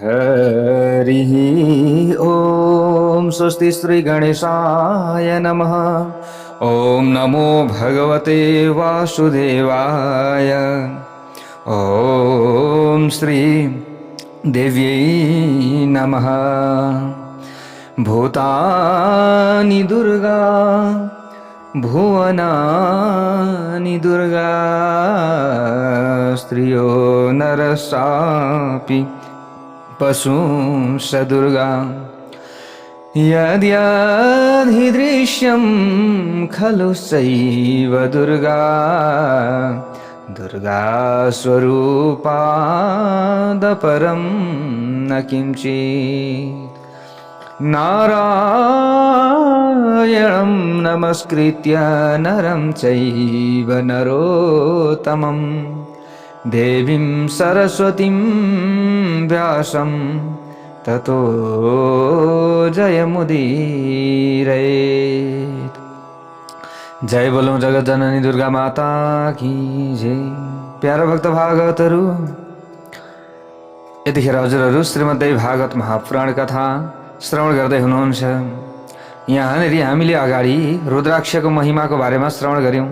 हरिः ॐ स्वस्ति श्री गणेशाय नमः। ॐ नमो भगवते वासुदेवाय। ॐ श्री देव्यै नमः। भूतानि दुर्गा भुवनानि दुर्गा स्त्रियो नरसापि पशुंश्च दुर्गा यद्यदृश्यं खलु सैव दुर्गा दुर्गा स्वरूपादपरं न किंचित्। नारायणं नमस्कृत्य नरं चैव नरोत्तमं देवीं सरस्वतीं व्यासं ततो जयमुदीरयेत्। जय बोलो जगत जननी दुर्गा माता की जय। प्यारा भक्त भागवतहरू, यतिखेर हजुरहरू श्रीमद्देवी भागवत महापुराण कथा श्रवण गर्दै हुनुहुन्छ। यहाँनिर हामीले अगाडि रुद्राक्षको महिमाको बारेमा श्रवण गर्यौं।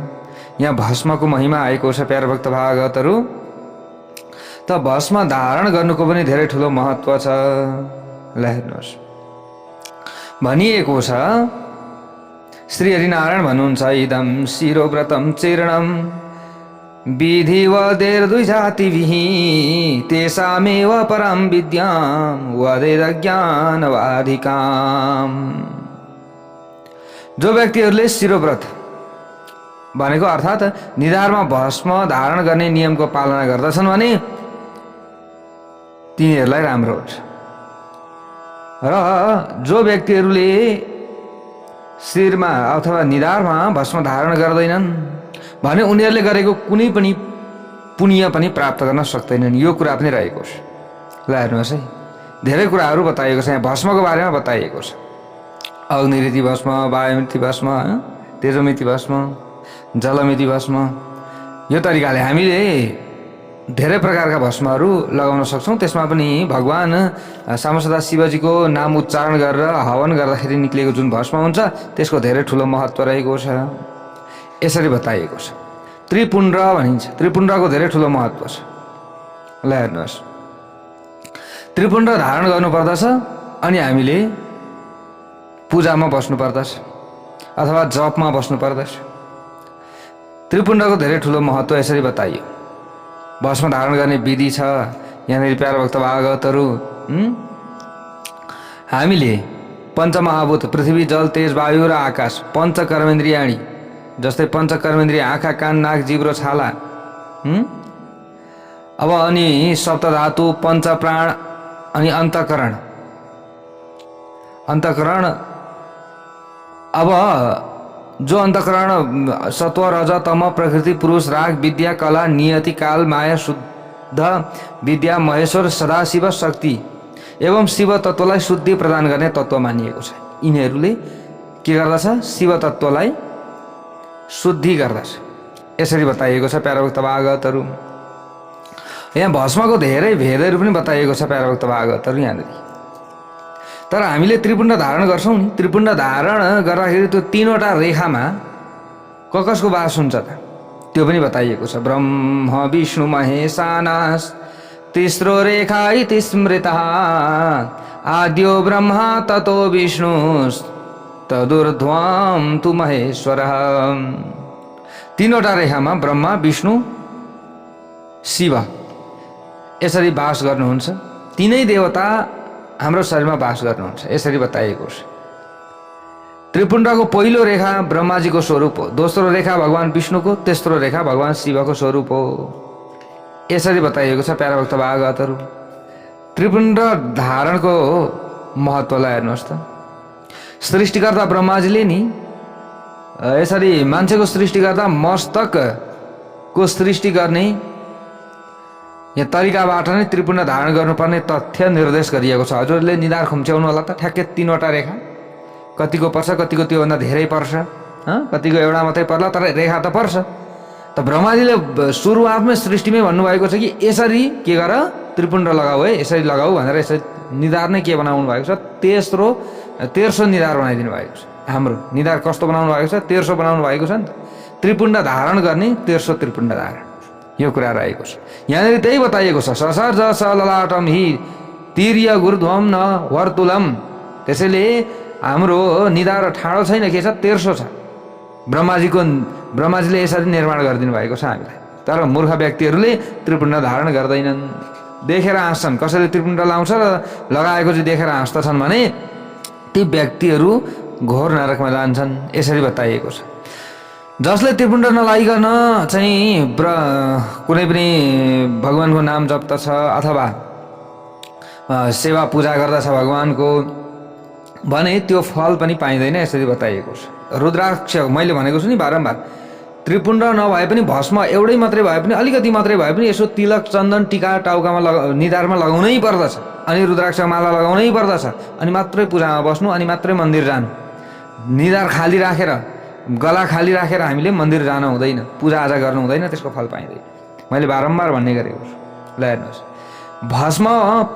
यहाँ भस्मको महिमा आएको छ प्यारा भक्त भागवतहरू। त भस्म धारण गर्नुको पनि धेरै ठुलो महत्त्व छ। ल हेर्नुहोस्, भनिएको छ श्री हरिनारायण भन्नुहुन्छ, इदं शिरोव्रतं चीर्णं विधिवदेर्द्विजातिभिः तेषामेव परं विद्यां वदेदज्ञानवाधिकाम्। जो व्यक्तिहरूले शिरोव्रत भनेको अर्थात् निधारमा भस्म धारण गर्ने नियमको पालना गर्दछन् भने तिनीहरूलाई राम्रो हुन्छ। र जो व्यक्तिहरूले शिरमा अथवा निधारमा भस्म धारण गर्दैनन् भने उनीहरूले गरेको कुनै पनि पुण्य पनि प्राप्त गर्न सक्दैनन्। यो कुरा पनि रहेको छ। ल हेर्नुहोस् है, धेरै कुराहरू बताइएको छ। यहाँ भस्मको बारेमा बताइएको छ। अग्निमिति भस्म, वायुमिति भस्म, तेजोमिति भस्म, जलमिति भस्म। यो तरिकाले हामीले धेरै प्रकारका भस्महरू लगाउन सक्छौँ। त्यसमा पनि भगवान सामसदा शिवजीको नाम उच्चारण गरेर हवन गर्दाखेरि निक्लेको जुन भस्म हुन्छ त्यसको धेरै ठुलो महत्त्व रहेको छ। यसरी बताइएको छ। त्रिपुण्ड भनिन्छ। त्रिपुण्डको धेरै ठुलो महत्त्व छ। ल हेर्नुहोस्, त्रिपुण्ड धारण गर्नुपर्दछ अनि हामीले पूजामा बस्नु पर्दछ अथवा जपमा बस्नु पर्दछ। त्रिपुण्डको धेरै ठुलो महत्त्व यसरी बताइयो। भस्म धारण गर्ने विधि छ यहाँनिर प्यारा भक्त भागवतहरू। हामीले पञ्चमहाभूत पृथ्वी जल तेज वायु र आकाश पञ्चकर्मेन्द्रियाणी, जस्तै पञ्चकर्मेन्द्रिय आँखा कान नाक जिब्रो छाला, अब अनि सप्तधातु पञ्चप्राण अनि अन्तःकरण। अन्तःकरण, अब जो अन्तःकरण सत्व रज तम प्रकृति पुरुष राग विद्या कला नियति काल माया शुद्ध विद्या महेश्वर सदाशिव शक्ति एवं शिव तत्त्वलाई शुद्धि प्रदान गर्ने तत्त्व मानिएको छ। यिनीहरूले के गर्दछ? शिव तत्त्वलाई शुद्धि गर्दछ। यसरी बताइएको छ प्यारा भक्त भागवतहरू। यहाँ भस्मको धेरै भेदहरू पनि बताइएको छ प्यारा भक्त भागवतहरू यहाँनिर। तर हामीले त्रिपुण्ड धारण गर्छौँ नि, त्रिपुण्ड धारण गर्दाखेरि त्यो तीनवटा रेखामा कसको वास हुन्छ त त्यो पनि बताइएको छ। ब्रह्म विष्णु महेशानास तेस्रो रेखा इति स्मृतः आद्यो ब्रह्मा ततो विष्णु तदुर्ध्वं तु महेश्वरः। तीनवटा रेखामा ब्रह्मा विष्णु शिव यसरी वास गर्नुहुन्छ। तीनै देवता हाम्रो शरीरमा वास गर्नुहुन्छ। यसरी बताइएको छ। त्रिपुण्डको पहिलो रेखा ब्रह्माजीको स्वरूप हो, दोस्रो रेखा भगवान विष्णुको, तेस्रो रेखा भगवान शिवको स्वरूप हो। यसरी बताइएको छ प्यारा भक्त भागवतहरू। त्रिपुण्ड धारणको महत्त्वलाई हेर्नुहोस् त। सृष्टिकर्ता ब्रह्माजीले नि यसरी मान्छेको सृष्टि गर्दा मस्तकको सृष्टि गर्ने यहाँ तरिकाबाट नै त्रिपुण्ड धारण गर्नुपर्ने तथ्य निर्देश गरिएको छ। हजुरले निधार खुम्च्याउनु होला त, ठ्याक्कै तीनवटा रेखा कतिको पर्छ, कतिको त्योभन्दा धेरै पर्छ, कतिको एउटा मात्रै पर्ला, तर रेखा त पर्छ। त ब्रह्माजीले सुरुवातमै सृष्टिमै भन्नुभएको छ कि यसरी के गर त्रिपुण्ड लगाऊ है, यसरी लगाऊ भनेर यसरी निधार नै के बनाउनु भएको छ, तेर्सो निधार बनाइदिनु भएको छ। हाम्रो निधार कस्तो बनाउनु भएको छ, तेर्सो बनाउनु भएको छ नि त। त्रिपुण्ड धारण गर्ने तेर्सो त्रिपुण्ड धारण, यो कुरा रहेको छ। यहाँनिर त्यही बताइएको छ, ससर्ज स ललाटम हि तिर्य गुरुध्वम न वर्तुलम। त्यसैले हाम्रो निधार ठाडो छैन, के छ, तेर्सो छ। ब्रह्माजीले यसरी निर्माण गरिदिनु भएको छ हामीलाई। तर मूर्ख व्यक्तिहरूले त्रिपुण्ड धारण गर्दैनन्, देखेर हाँस्छन्। कसैले त्रिपुण्ड लाउँछ र लगाएको चाहिँ देखेर हाँस्दछन् भने ती व्यक्तिहरू घोर नरकमा जान्छन्, यसरी बताइएको छ। जसले त्रिपुण्ड नलाइकन चाहिँ कुनै पनि भगवानको नाम जप्दछ अथवा सेवा पूजा गर्दछ भगवानको भने त्यो फल पनि पाइँदैन, यसरी बताइएको छ। रुद्राक्ष मैले भनेको छु नि बारम्बार, त्रिपुण्ड नभए पनि भस्म एउटै मात्रै भए पनि, अलिकति मात्रै भए पनि यसो तिलक चन्दन टीका टाउकामा निधारमा लगाउनै पर्दछ, अनि रुद्राक्ष माला लगाउनै पर्दछ, अनि मात्रै पूजामा बस्नु, अनि मात्रै मन्दिर जानु। निधार खाली राखेर, गला खाली राखेर हामीले मन्दिर जान हुँदैन, पूजाआजा गर्नु हुँदैन, त्यसको फल पाइँदैन। मैले बारम्बार भन्ने गरेको छु। ल हेर्नुहोस्, भस्म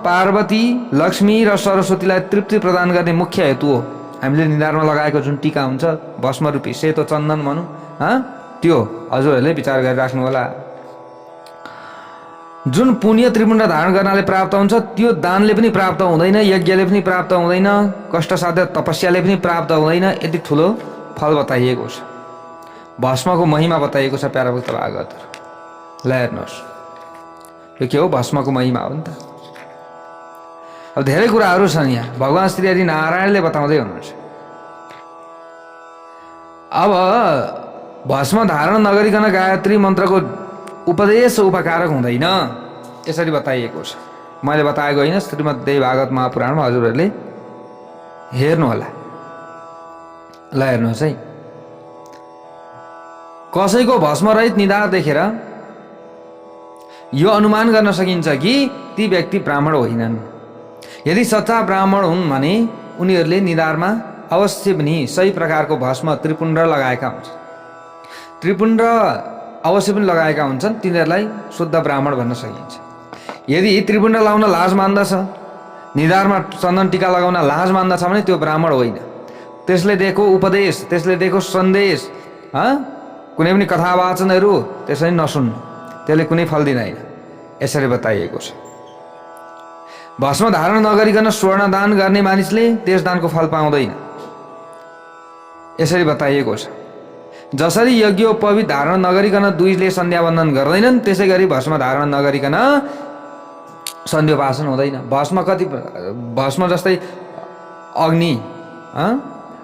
पार्वती, लक्ष्मी र सरस्वतीलाई तृप्ति प्रदान गर्ने मुख्य हेतु हो। हामीले निधारमा लगाएको जुन टीका हुन्छ, भस्म रूपी सेतो चन्दन भनौँ, त्यो हजुरहरूले विचार गरिराख्नु होला। जुन पुण्य त्रिपुण्ड धारण गर्नाले प्राप्त हुन्छ त्यो दानले पनि प्राप्त हुँदैन, यज्ञले पनि प्राप्त हुँदैन, कष्टसाध्य तपस्याले पनि प्राप्त हुँदैन। यति ठुलो फल बताइएको छ। भस्मको महिमा बताइएको छ प्यारा भक्त भागवतहरू। ल हेर्नुहोस्, यो के हो, भस्मको महिमा हो नि त। अब धेरै कुराहरू छन् यहाँ, भगवान श्री हरि नारायणले बताउँदै हुनुहुन्छ। अब भस्म धारण नगरिकन गायत्री मन्त्रको उपदेश उपकारक हुँदैन, यसरी बताइएको छ। मैले बताएको होइन, श्रीमद्देवी भागवत महापुराणमा हजुरहरूले हेर्नु होला। ल हेर्नुहोस् है, कसैको भस्मरहित निधार देखेर यो अनुमान गर्न सकिन्छ कि ती व्यक्ति ब्राह्मण होइनन्। यदि सच्चा ब्राह्मण हुन् भने उनीहरूले निधारमा अवश्य पनि सही प्रकारको भस्म त्रिपुण्ड लगाएका हुन्छन्। त्रिपुण्ड अवश्य पनि लगाएका हुन्छन्, तिनीहरूलाई शुद्ध ब्राह्मण भन्न सकिन्छ। यदि त्रिपुण्ड लाउन लाज मान्दछ, निधारमा चन्दन टीका लगाउन लाज मान्दछ भने त्यो ब्राह्मण होइन। त्यसले दिएको उपदेश, त्यसले दिएको सन्देश, कुनै पनि कथावाचनहरू त्यसरी नसुन्नु, त्यसले कुनै फल दिँदैन, यसरी बताइएको छ। भस्म धारण नगरिकन स्वर्ण दान गर्ने मानिसले त्यस दानको फल पाउँदैन, यसरी बताइएको छ। जसरी यज्ञोपवीत धारण नगरिकन दुईले सन्ध्यावन्दन गर्दैनन्, त्यसै गरी भस्म धारण नगरिकन सन्ध्योपासन हुँदैन। भस्म जस्तै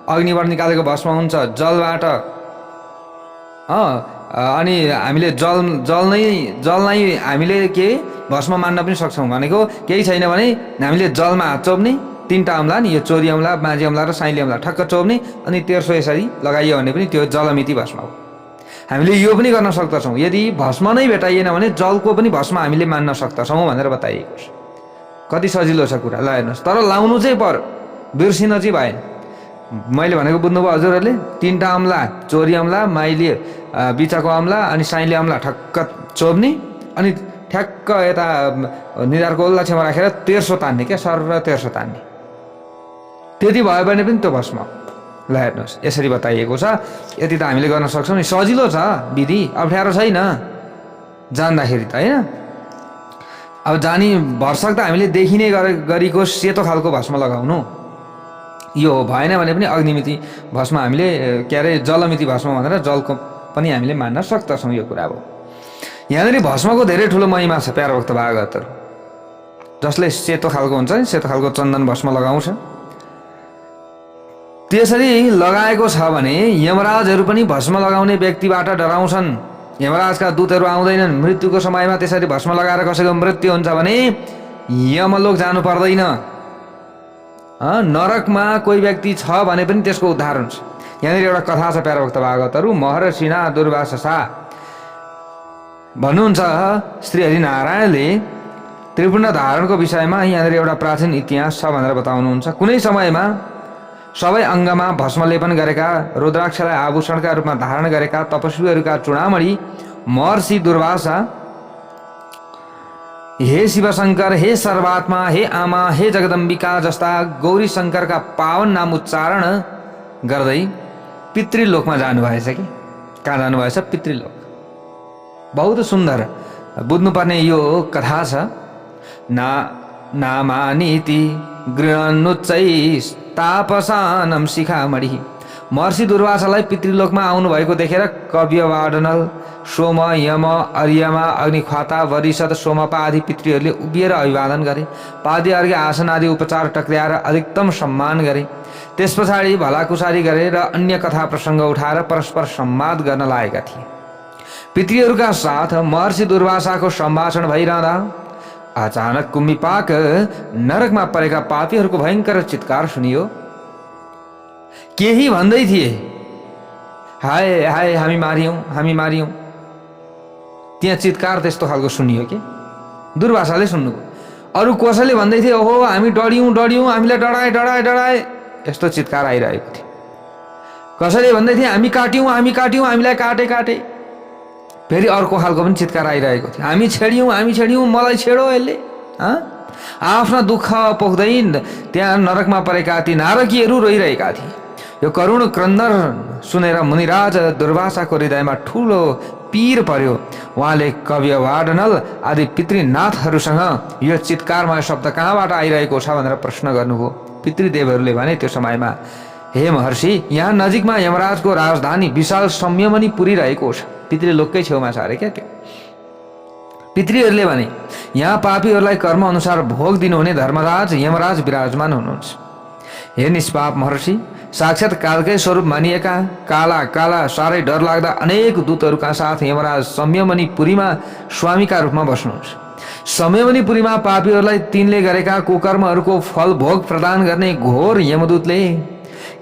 अग्निबाट निकालेको भस्म हुन्छ, जलबाट, अनि हामीले जललाई हामीले के भस्म मान्न पनि सक्छौँ। भनेको केही छैन भने हामीले जलमा हात चोप्ने, तीनटा अम्ला नि, यो चोरी अम्ला, माझी अम्ला र साइली अम्ला ठक्क चोप्ने, अनि तेर्सो यसरी लगाइयो भने पनि त्यो जलमिति भस्म हो। हामीले यो पनि गर्न सक्दछौँ। यदि भस्म नै भेटाइएन भने जलको पनि भस्म हामीले मान्न सक्दछौँ भनेर बताइएको छ। कति सजिलो छ कुरा। ल हेर्नुहोस्, तर लाउनु चाहिँ पर्यो, बिर्सिन चाहिँ भएन। मैले भनेको बुझ्नुभयो हजुरहरूले? तीनटा अम्ला, चोरी अम्ला, माइली बिचाको अम्ला अनि साइली अम्ला ठक्क चोप्ने, अनि ठ्याक्क यता निधारको ओल्ला छेउमा राखेर तेर्सो तान्ने, क्या सर र तेर्सो तान्ने, त्यति भयो भने पनि त्यो भस्म। ल हेर्नुहोस्, यसरी बताइएको छ। यति त हामीले गर्न सक्छौँ नि, सजिलो छ विधि, अप्ठ्यारो छैन जान्दाखेरि त, होइन? अब जानी भरसक्दा हामीले देखिने गरेको सेतो खालको भस्म लगाउनु, यो भएन भने पनि अग्निमिति भस्म हामीले के अरे जलमिति भस्म भनेर जलको पनि हामीले मान्न सक्दछौँ। यो कुरा हो। यहाँनिर भस्मको धेरै ठुलो महिमा छ प्यारा भक्त भागवतहरू। जसले सेतो खालको हुन्छ नि, सेतो खालको चन्दन भस्म लगाउँछ, त्यसरी लगाएको छ भने यमराजहरू पनि भस्म लगाउने व्यक्तिबाट डराउँछन्। यमराजका दूतहरू आउँदैनन्। मृत्युको समयमा त्यसरी भस्म लगाएर कसैको मृत्यु हुन्छ भने यमलोक जानु पर्दैन। नरकमा कोही व्यक्ति छ भने पनि त्यसको उद्धार हुन्छ। यहाँनिर एउटा कथा छ प्यारा भक्त भागवतहरू। महर्षिना दुर्वासा भन्नुहुन्छ, श्री हरिनारायणले त्रिपुण्ड धारणको विषयमा यहाँनिर एउटा प्राचीन इतिहास छ भनेर बताउनुहुन्छ। कुनै समयमा सबै अङ्गमा भस्मलेपन गरेका, रुद्राक्षलाई आभूषणका रूपमा धारण गरेका तपस्वीहरूका चूडामणि महर्षि दुर्वासा हे शिवशङ्कर, हे सर्वात्मा, हे आमा, हे जगदम्बिका जस्ता गौरी शङ्करका पावन नाम उच्चारण गर्दै पितृलोकमा जानुभएछ कि कहाँ जानुभएछ? पितृलोक। बहुत सुन्दर बुझ्नुपर्ने यो कथा छ। नामानीति गृहन्नुच्चै तापसानम शिखामणि। महर्षि दुर्वासालाई पितृलोकमा आउनुभएको देखेर कव्यवाडनल, सोम, यम, अर्यमा, अग्निख्वाता, वरिषद, सोमपा आदि पितृहरूले उभिएर अभिवादन गरे। पादी अर्घ्य आसन आदि उपचार टक्र्याएर अधिकतम सम्मान गरे। त्यस पछाडि भलाकुसारी गरे र अन्य कथा प्रसङ्ग उठाएर परस्पर संवाद गर्न लागेका थिए। पितृहरूका साथ महर्षि दुर्वासाको सम्भाषण भइरहँदा अचानक कुम्भिपाक नरकमा परेका पापीहरूको भयङ्कर चित्कार सुनियो। केही भन्दै थिए, हाय हाय हामी मारियौँ, हामी मारियौँ। त्यहाँ चित्कार त्यस्तो खालको सुनियो कि दुर्वासाले सुन्नुभयो। अरू कसैले भन्दै थिए, ओहो हामी डढ्यौँ डढ्यौँ, हामीलाई डढाए डढाए डढाए, यस्तो चित्कार आइरहेको थियो। कसैले भन्दै थिए, हामी काट्यौँ, हामीलाई काटे काटे। फेरि अर्को खालको पनि चित्कार आइरहेको थियो, हामी छेड्यौँ, मलाई छेडो यसले। आफ्ना दुःख पोख्दै त्यहाँ नरकमा परेका ती नारकीहरू रोइरहेका थिए। यो करुण क्रन्दर सुनेर मुनिराज दुर्वासाको हृदयमा ठुलो पीर पर्यो। उहाँले कव्यवाडनल आदि पितृनाथहरूसँग यो चित्कारमय शब्द कहाँबाट आइरहेको छ भनेर प्रश्न गर्नुभयो। पितृदेवहरूले भने त्यो समयमा, हे महर्षि, यहाँ नजिकमा यमराजको राजधानी विशाल संयमनीपुरी रहेको छ। पितृलोककै छेउमा छ अरे क्या त्यो। पितृहरूले भने यहाँ पापीहरूलाई कर्म अनुसार भोग दिनुहुने धर्मराज यमराज विराजमान हुनुहुन्छ। हे निष्पाप महर्षि, साक्षात कालकै स्वरूप मानिएका काला काला साह्रै डर लाग्दा अनेक दूतहरूका साथ यमराज संयमनीपुरीमा स्वामीका रूपमा बस्नुहुन्छ। संयमनीपुरीमा पापीहरूलाई तिनले गरेका कुकर्महरूको फल भोग प्रदान गर्ने घोर यमदूतले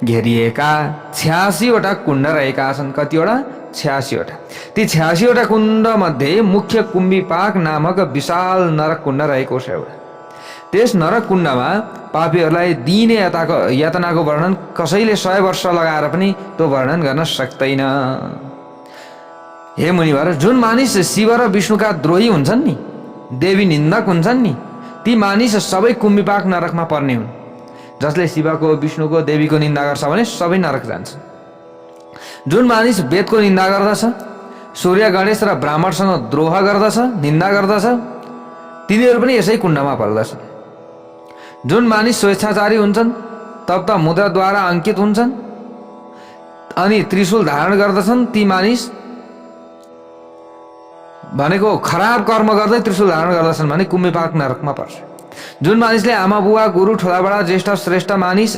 घेरिएका 86वटा कुण्ड रहेका छन्। कतिवटा? 86वटा। ती 86वटा कुण्ड मध्ये मुख्य कुम्भिपाक नामक विशाल नरक कुण्ड रहेको छ एउटा। त्यस नरक कुण्डमा पापीहरूलाई दिइने यातनाको वर्णन कसैले 100 वर्ष लगाएर पनि त्यो वर्णन गर्न सक्दैन। हे मुनिवर, जुन मानिस शिव र विष्णुका द्रोही हुन्छन् नि, देवी निन्दक हुन्छन् नि, ती मानिस सबै कुम्भिपाक नरकमा पर्ने हुन्। जसले शिवको, विष्णुको, देवीको निन्दा गर्छ भने सबै नरक जान्छन्। जुन मानिस वेदको निन्दा गर्दछ, सूर्य, गणेश र ब्राह्मणसँग द्रोह गर्दछ, निन्दा गर्दछ, तिनीहरू पनि यसै कुण्डमा पर्दछन्। जुन मानिस स्वेच्छाचारी हुन्छन्, तप्त मुद्राद्वारा अंकित हुन्छन् अनि त्रिशूल धारण गर्दछन्, ती मानिस भनेको खराब कर्म गर्दै त्रिशूल धारण गर्दछन् भने कुम्भिपाक नरकमा पर्छ। जुन मानिसले आमा बुवा, गुरु, ठुलाबडा, ज्येष्ठ, श्रेष्ठ मानिस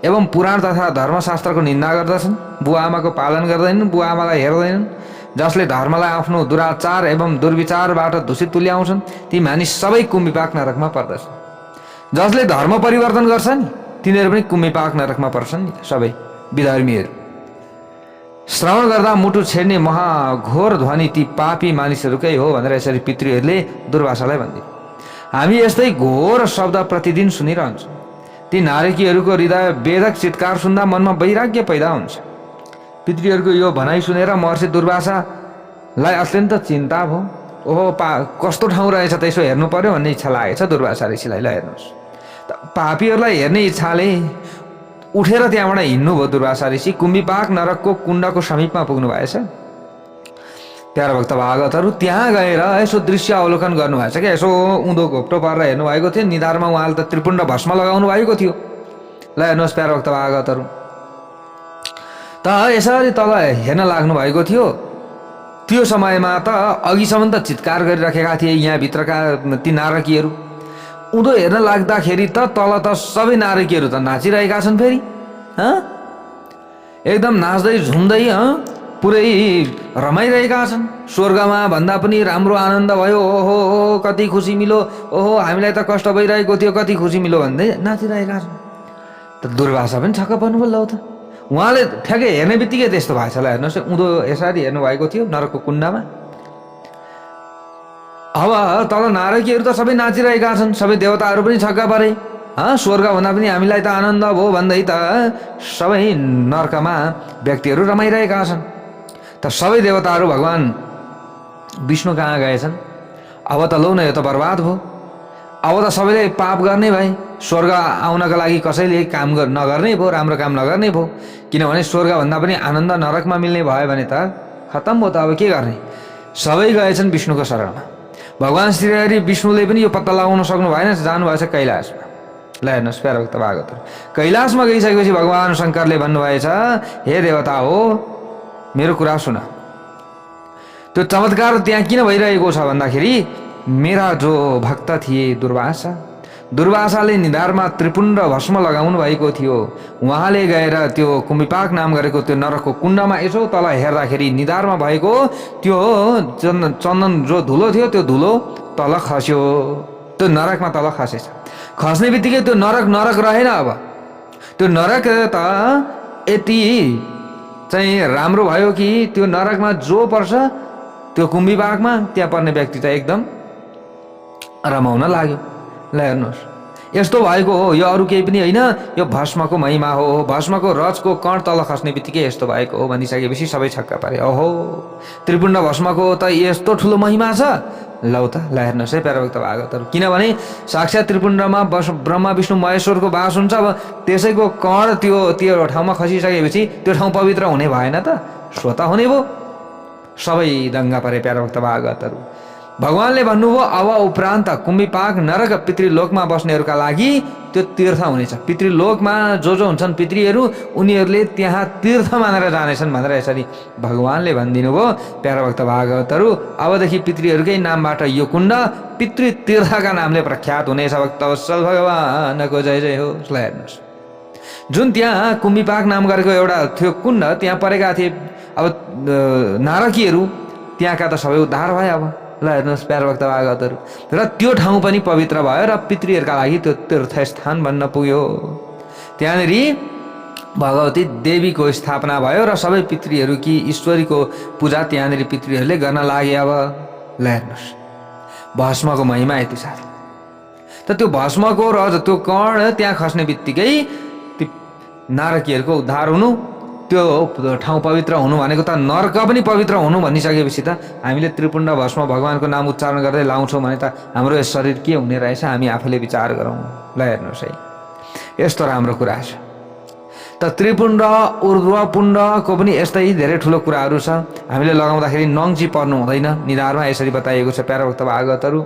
एवं पुराण तथा धर्मशास्त्रको निन्दा गर्दछन्, बुवा आमाको पालन गर्दैनन्, बुवा आमालाई हेर्दैनन्, जसले धर्मलाई आफ्नो दुराचार एवं दुर्विचारबाट दूषित तुल्याउँछन्, ती मानिस सबै कुम्भिपाक नरकमा पर्दछन्। जसले धर्म परिवर्तन गर्छ नि, तिनीहरू पनि कुम्भिपाक नरकमा पर्छन् नि, सबै विधर्मीहरू। श्रवण गर्दा मुटु छेड्ने महाघोर ध्वनि ती पापी मानिसहरूकै हो भनेर यसरी पितृहरूले दुर्वासालाई भन्थे। हामी यस्तै घोर शब्द प्रतिदिन सुनिरहन्छौँ। ती नारकीहरूको हृदय वेदक चित्कार सुन्दा मनमा वैराग्य पैदा हुन्छ। पितृहरूको यो भनाइ सुनेर महर्षि दुर्वासालाई अत्यन्त चिन्ता भयो। ओहो, कस्तो ठाउँ रहेछ त, यसो हेर्नु पर्यो भन्ने इच्छा लागेछ दुर्वासा ऋषिलाई। ल हेर्नुहोस्, पापीहरूलाई हेर्ने इच्छाले उठेर त्यहाँबाट हिँड्नुभयो दुर्वासा ऋषि। कुम्भिपाक नरकको कुण्डको समीपमा पुग्नु भएछ। प्यारा भक्त भागवतहरू त्यहाँ गएर यसो दृश्य अवलोकन गर्नुभएछ क्या। यसो उँधो घोप्टो पारेर हेर्नु भएको थियो। निधारमा उहाँले त त्रिपुण्ड भस्म लगाउनु भएको थियो। ल हेर्नुहोस् प्यारा भक्त भागवतहरू, त यसरी तल हेर्न लाग्नु भएको थियो। त्यो समयमा त अघिसम्म त चित्कार गरिराखेका थिए यहाँ भित्रका ती नारकीहरू। उँधो हेर्न लाग्दाखेरि त तल त सबै नारकीहरू त नाचिरहेका छन्। फेरि एकदम नाच्दै झुम्दै पुरै रमाइरहेका छन्। स्वर्गमा भन्दा पनि राम्रो आनन्द भयो। ओहो कति खुसी मिलो, ओहो हामीलाई त कष्ट भइरहेको थियो, कति खुसी मिलो भन्दै नाचिरहेका छन्। त दुर्वासा पनि छक्क पर्नुभयो। ल त उहाँले ठ्याक्कै हेर्ने बित्तिकै त्यस्तो भएछ। ल हेर्नुहोस्, उँधो यसरी हेर्नु भएको थियो नरकको कुण्डमा। अब तल नारकीहरू त सबै नाचिरहेका छन्, सबै देवताहरू पनि छक्क परे। स्वर्ग भन्दा पनि हामीलाई त आनन्द भयो भन्दै त सबै नरकमा व्यक्तिहरू रमाइरहेका छन्। त सबै देवताहरू भगवान विष्णु कहाँ गएछन्। अब त लौ न यो त बर्बाद भयो, अब त सबैले पाप गर्ने भाइ, स्वर्ग आउनका लागि कसैले काम नगर्ने भयो, राम्रो काम नगर्ने भयो। किनभने स्वर्गभन्दा पनि आनन्द नरकमा मिल्ने भयो भने त खत्तम भयो त, अब के गर्ने। सबै गएछन् विष्णुको शरणमा। भगवान् श्रीहरि विष्णुले पनि यो पत्ता लगाउन सक्नु भएन, जानुभएछ कैलाशमा। ल हेर्नुहोस् प्यारो भक्त भागवतहरु, कैलाशमा गइसकेपछि भगवान् शङ्करले भन्नुभएछ, हे देवता हो मेरो कुरा सुन। त्यो चमत्कार त्यहाँ किन भइरहेको छ भन्दाखेरि मेरा जो भक्त थिए दुर्वासाले निधारमा त्रिपुण्ड भस्म लगाउनु भएको थियो। उहाँले गएर त्यो कुम्भिपाक नाम गरेको त्यो नरकको कुण्डमा यसो तल हेर्दाखेरि निधारमा भएको त्यो चन्दन जो धुलो थियो त्यो धुलो तल खस्यो, त्यो नरकमा तल खसेछ। खस्ने बित्तिकै त्यो नरक रहेन। अब त्यो नरक त यति चाहिँ राम्रो भयो कि त्यो नरकमा जो पर्छ त्यो कुम्भिपाकमा त्यहाँ पर्ने व्यक्ति त एकदम रमाउन लाग्यो। ल हेर्नुहोस्, यस्तो भएको हो, यो अरू केही पनि होइन, यो भस्मको महिमा हो। भस्मको रजको कण तल खस्ने बित्तिकै यस्तो भएको हो भनिसकेपछि सबै छक्का पारे। ओहो, त्रिपुण्ड भस्मको त यस्तो ठुलो महिमा छ। लौ त, ल हेर्नुहोस् है प्यारो भक्त भागवतहरु, किनभने साक्षात् त्रिपुण्डमा ब्रह्मा विष्णु महेश्वरको बास हुन्छ। अब त्यसैको कण त्यो ठाउँमा खसिसकेपछि त्यो ठाउँ पवित्र हुने भएन त, स्वतः हुने भयो। सबै दङ्गा परे प्यारो भक्त भागवतहरु। भगवानले भन्नुभयो अब उपरान्त कुम्भिपाक नरक पितृलोकमा बस्नेहरूका लागि त्यो तीर्थ हुनेछ। पितृलोकमा जो हुन्छन् पितृहरू, उनीहरूले त्यहाँ तीर्थ मानेर जानेछन् भनेर यसरी भगवानले भनिदिनु भयो। प्यारो भक्त भागवतहरु, अबदेखि पितृहरूकै नामबाट यो कुण्ड पितृ तीर्थका नामले प्रख्यात हुनेछ। भक्तवत्सल भगवानको जय जय हो। हेर्नुहोस्, जुन त्यहाँ कुम्भिपाक नाम गरेको एउटा थियो कुण्ड, त्यहाँ परेका थिए अब नारकीहरू, त्यहाँका त सबै उद्धार भए। अब ल हेर्नुहोस् प्यारो भक्त भागवतहरु, र त्यो ठाउँ पनि पवित्र भयो र पितृहरूका लागि त्यो तीर्थस्थान बन्न पुग्यो। त्यहाँनिर भगवती देवीको स्थापना भयो र सबै पितृहरू कि ईश्वरीको पूजा त्यहाँनिर पितृहरूले गर्न लागे। अब ल हेर्नुहोस्, भस्मको महिमा यति साह्रो। त त्यो भस्मको रज त्यो कण त्यहाँ खस्ने बित्तिकै नारकीहरूको उद्धार हुनु, त्यो ठाउँ पवित्र हुनु भनेको त नरक पनि पवित्र हुनु भनिसकेपछि त हामीले त्रिपुण्ड भस्म भगवानको नाम उच्चारण गर्दै लाउँछौँ भने त हाम्रो यस शरीर के हुने रहेछ, हामी आफूले विचार गरौँ। ल हेर्नुहोस् है, यस्तो राम्रो कुरा छ। त त्रिपुण्ड ऊर्ध्वपुण्डको पनि यस्तै धेरै ठुलो कुराहरू छ। हामीले लगाउँदाखेरि नङ्ची पर्नु हुँदैन, निधारमा यसरी बताइएको छ प्यारो भक्त भागवतहरु।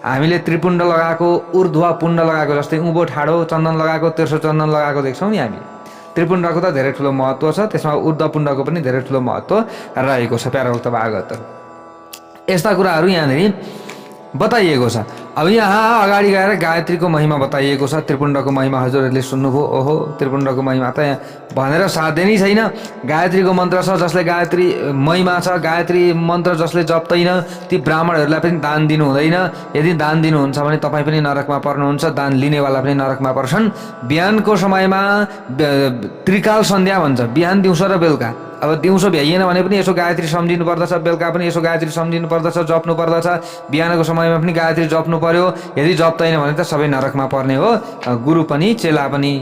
हामीले त्रिपुण्ड लगाएको, ऊर्ध्वपुण्ड लगाएको, जस्तै उँभो ठाडो चन्दन लगाएको, तेर्सो चन्दन लगाएको देख्छौँ नि हामी। त्रिपुण्डको त धेरै ठुलो महत्त्व छ, त्यसमा ऊर्ध्वपुण्डको पनि धेरै ठुलो महत्त्व रहेको छ प्यारो भक्त भागवतहरु। यस्ता कुराहरू यहाँनिर बताइएको छ। अब यहाँ अगाडि गएर गायत्रीको महिमा बताइएको छ। त्रिपुण्डको महिमा हजुरहरूले सुन्नुभयो। ओहो, त्रिपुण्डको महिमा त यहाँ भनेर साध्य नै छैन। गायत्रीको मन्त्र छ जसले गायत्री महिमा छ, गायत्री मन्त्र जसले जप्दैन ती ब्राह्मणहरूलाई पनि दान दिनु हुँदैन। यदि दान दिनुहुन्छ भने तपाईँ पनि नरकमा पर्नुहुन्छ, दान लिनेवाला पनि नरकमा पर्छन्। बिहानको समयमा त्रिकाल सन्ध्या भन्छ, बिहान दिउँसो र बेलुका। अब दिउँसो भ्याइएन भने पनि यसो गायत्री सम्झिनु पर्दछ, बेलुका पनि यसो गायत्री सम्झिनु पर्दछ, जप्नु पर्दछ। बिहानको समयमा पनि गायत्री जप्नु पर्यो। यदि जप्दैन भने त सबै नरकमा पर्ने हो। गुरु पनि चेला पनि,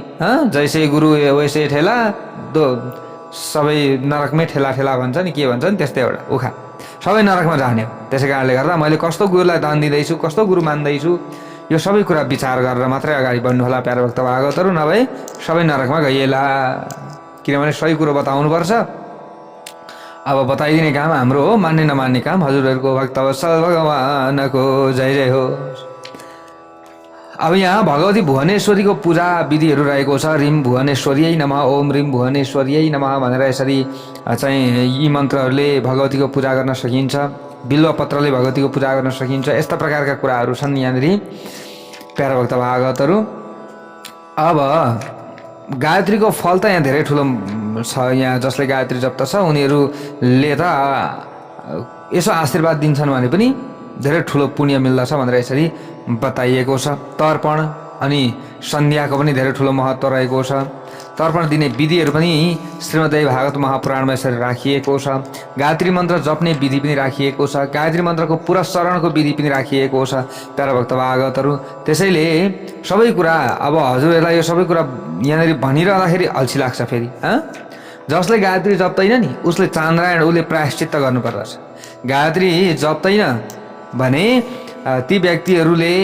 जैसे गुरु वैसे ठेला, सबै नरकमै ठेला ठेला भन्छ नि, के भन्छ नि त्यस्तै एउटा उखा, सबै नरकमा जाने हो। त्यसै कारणले गर्दा मैले कस्तो गुरुलाई दान दिँदैछु, कस्तो गुरु मान्दैछु, यो सबै कुरा विचार गरेर मात्रै अगाडि बढ्नु होला प्यारो भक्त भागवतहरु, नभए सबै नरकमा गइएला। किनभने सही कुरो बताउनुपर्छ। अब बताइदिने काम हाम्रो हो, मान्ने नमान्ने काम हजुरहरूको। भक्तवत्सल भगवानको जय जय हो। अब यहाँ भगवती भुवनेश्वरीको पूजा विधिहरू रहेको छ। रिम भुवनेश्वरीयै नमः, ओम रिम भुवनेश्वरीयै नमः भनेर यसरी चाहिँ यी मन्त्रहरूले भगवतीको पूजा गर्न सकिन्छ। बिल्वपत्रले भगवतीको पूजा गर्न सकिन्छ। यस्ता प्रकारका कुराहरू छन् यहाँनिर प्यारो भक्त भागवतहरु। अब गायत्रीको फल त यहाँ धेरै ठुलो छ। यहाँ जसले गायत्री जप्त छ उनीहरूले त यसो आशीर्वाद दिन्छन् भने पनि धेरै ठुलो पुण्य मिल्दछ भनेर यसरी बताइएको छ। तर्पण अनि सन्ध्याको पनि धेरै ठुलो महत्त्व रहेको छ। तर्पण दिने विधिहरू पनि श्रीमद्देवी भागवत महापुराणमा यसरी राखिएको छ। गायत्री मन्त्र जप्ने विधि पनि राखिएको छ। गायत्री मन्त्रको पुरस्चरणको विधि पनि राखिएको छ प्यारो भक्त भागवतहरु। त्यसैले सबै कुरा अब हजुरहरूलाई यो सबै कुरा यहाँनिर भनिरहँदाखेरि अल्छी लाग्छ। फेरि जसले गायत्री जप्दैन नि उसले चान्द्रायण उसले प्रायश्चित्त गर्नुपर्दछ। गायत्री जप्दैन भने ती व्यक्तिहरूले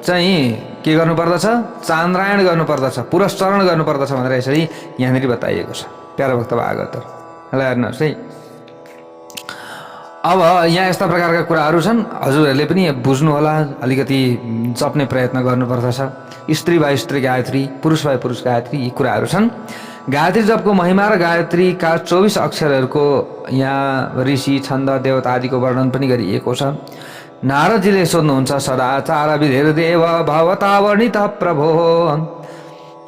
चाहिँ के गर्नुपर्दछ, चान्द्रायण गर्नुपर्दछ, पुरस्चरण गर्नुपर्दछ भनेर यसरी यहाँनिर बताइएको छ। प्यारा भक्त भागवतहरू ल हेर्नुहोस् है। अब यहाँ यस्ता प्रकारका कुराहरू छन्, हजुरहरूले पनि बुझ्नु होला, अलिकति जप्ने प्रयत्न गर्नुपर्दछ। स्त्री भाइ स्त्री गायत्री, पुरुष भाइ पुरुष गायत्री, यी कुराहरू छन्। गायत्री जपको महिमा र गायत्रीका 24 अक्षरहरूको यहाँ ऋषि, छन्द, देवता आदिको वर्णन पनि गरिएको छ। नारदजीले सोध्नुहुन्छ, सदाचार विधिर्देव भवता वर्णित प्रभो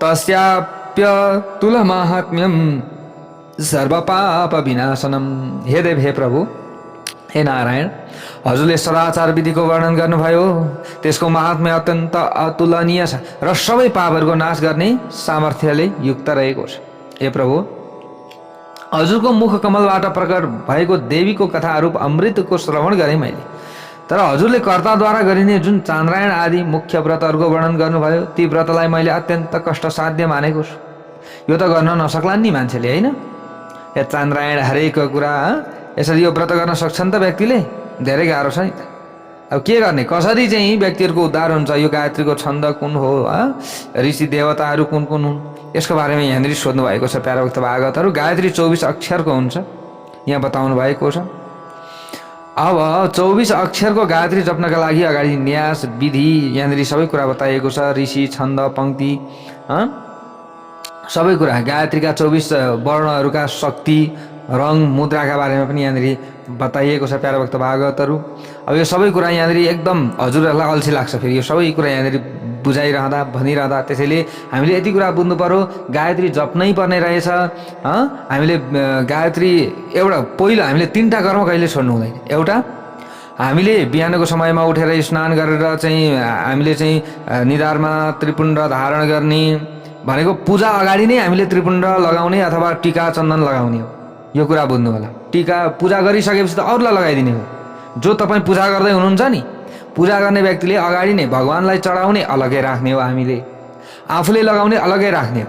तस्याप्य तुल माहात्म्यम सर्वपाप विनाशनम। हे देव, हे प्रभु, हे नारायण, हजुरले सदाचार विधिको वर्णन गर्नुभयो, त्यसको महात्म्य अत्यन्त अतुलनीय छ र सबै पापहरूको नाश गर्ने सामर्थ्यले युक्त रहेको छ। हे प्रभु, हजुरको मुख कमलबाट प्रकट भएको देवीको कथारूप अमृतको श्रवण गरेँ मैले, तर हजुरले कर्ताद्वारा गरिने जुन चान्द्रायण आदि मुख्य व्रतहरूको वर्णन गर्नुभयो, ती व्रतलाई मैले अत्यन्त कष्टसाध्य मानेको छु। यो त गर्न नसक्लान् नि मान्छेले, होइन? या चान्द्रायण हरेक कुरा यसरी यो व्रत गर्न सक्छन् त व्यक्तिले? धेरै गाह्रो छ नि त। अब के गर्ने, कसरी चाहिँ व्यक्तिहरूको उद्धार हुन्छ? यो गायत्रीको छन्द कुन हो, ऋषि देवताहरू कुन कुन हुन्, यसको बारेमा यहाँनिर सोध्नु भएको छ। प्यारा भक्त भागवतहरू गायत्री 24 अक्षरको हुन्छ, यहाँ बताउनु भएको छ। अब 24 अक्षरको गायत्री जप्नका लागि अगाडि न्यास विधि यहाँनिर सबै कुरा बताइएको छ। ऋषि, छन्द, पङ्क्ति, सबै कुरा, गायत्रीका 24 वर्णहरूका शक्ति, रङ, मुद्राका बारेमा पनि यहाँनिर बताइएको छ। प्यारा भक्त भागवतहरू अब यो सबै कुरा यहाँनिर एकदम हजुरहरूलाई अल्छी लाग्छ फेरि यो सबै कुरा यहाँनिर बुझाइरहँदा, भनिरहँदा। त्यसैले हामीले यति कुरा बुझ्नु पर्यो, गायत्री जप्नै पर्ने रहेछ। हामीले गायत्री एउटा पहिलो हामीले 3टा कर्म कहिले छोड्नु हुँदैन। एउटा, हामीले बिहानको समयमा उठेर स्नान गरेर चाहिँ हामीले चाहिँ निधारमा त्रिपुण्ड धारण गर्ने भनेको पूजा अगाडि नै हामीले त्रिपुण्ड लगाउने अथवा टीका चन्दन लगाउने हो। यो कुरा बुझ्नु होला। टीका पूजा गरिसकेपछि त अरूलाई लगाइदिने हो। जो तपाईँ पूजा गर्दै हुनुहुन्छ नि, पूजा गर्ने व्यक्तिले अगाडि नै भगवान्लाई चढाउने अलग्गै राख्ने हो, हामीले आफूले लगाउने अलग्गै राख्ने हो।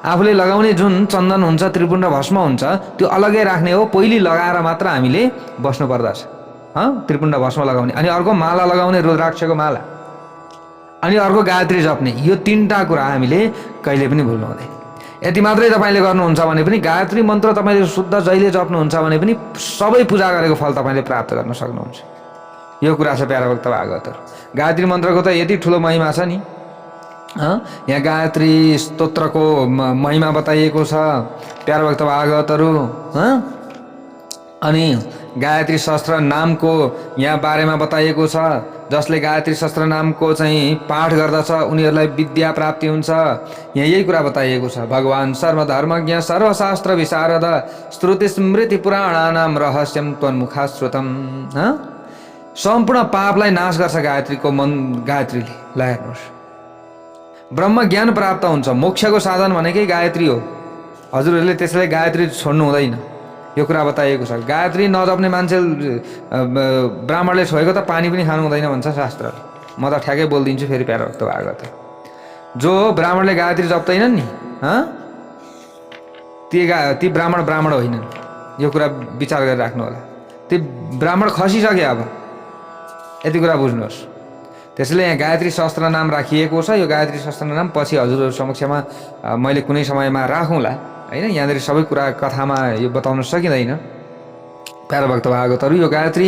आफूले लगाउने जुन चन्दन हुन्छ, त्रिपुण्ड भस्म हुन्छ, त्यो अलग्गै राख्ने हो। पहिले लगाएर मात्र हामीले बस्नु पर्दछ, त्रिपुण्ड भस्म लगाउने। अनि अर्को माला लगाउने, रुद्राक्षको माला, अनि अर्को गायत्री जप्ने। यो 3टा कुरा हामीले कहिले पनि भुल्नु हुँदैन। यति मात्रै तपाईँले गर्नुहुन्छ भने पनि, गायत्री मन्त्र तपाईँले शुद्ध जहिले जप्नुहुन्छ भने पनि सबै पूजा गरेको फल तपाईँले प्राप्त गर्न सक्नुहुन्छ। यो कुरा छ प्यारा भक्त भागवतहरू। गायत्री मन्त्रको त यति ठुलो महिमा छ नि। यहाँ गायत्री स्तोत्रको महिमा बताइएको छ प्यारा भक्त भागवतहरू। अनि गायत्री शस्त्र नामको यहाँ बारेमा बताइएको छ। जसले गायत्री शस्त्र नामको चाहिँ पाठ गर्दछ उनीहरूलाई विद्या प्राप्ति हुन्छ। यहाँ यही कुरा बताइएको छ। भगवान् सर्वधर्मज्ञ सर्वशास्त्र विशारद श्रुति स्मृति पुराणानाम रहस्यम त्वन्मुखाश्रुतम। सम्पूर्ण पापलाई नाश गर्छ गायत्रीको गायत्रीले। ल हेर्नुहोस्, ब्रह्म ज्ञान प्राप्त हुन्छ। मोक्षको साधन भनेकै गायत्री हो। हजुरहरूले त्यसैले गायत्री छोड्नु हुँदैन, यो कुरा बताइएको छ। गायत्री नजप्ने मान्छे ब्राह्मणले छोएको त पानी पनि खानु हुँदैन भन्छ शास्त्रले। म त ठ्याक्कै बोलिदिन्छु फेरि प्यारा भक्त भागवत। जो ब्राह्मणले गायत्री जप्दैनन् नि, ती ब्राह्मण होइनन्। यो कुरा विचार गरेर राख्नु होला। ती ब्राह्मण खसिसके। अब यति कुरा बुझ्नुहोस्। त्यसैले यहाँ गायत्री शस्त्र नाम राखिएको छ। यो गायत्री शस्त्र नाम पछि हजुरहरू समक्षमा मैले कुनै समयमा राखौँला, होइन? यहाँनिर सबै कुरा कथामा यो बताउन सकिँदैन। प्यारा भक्त भागवतहरू, यो गायत्री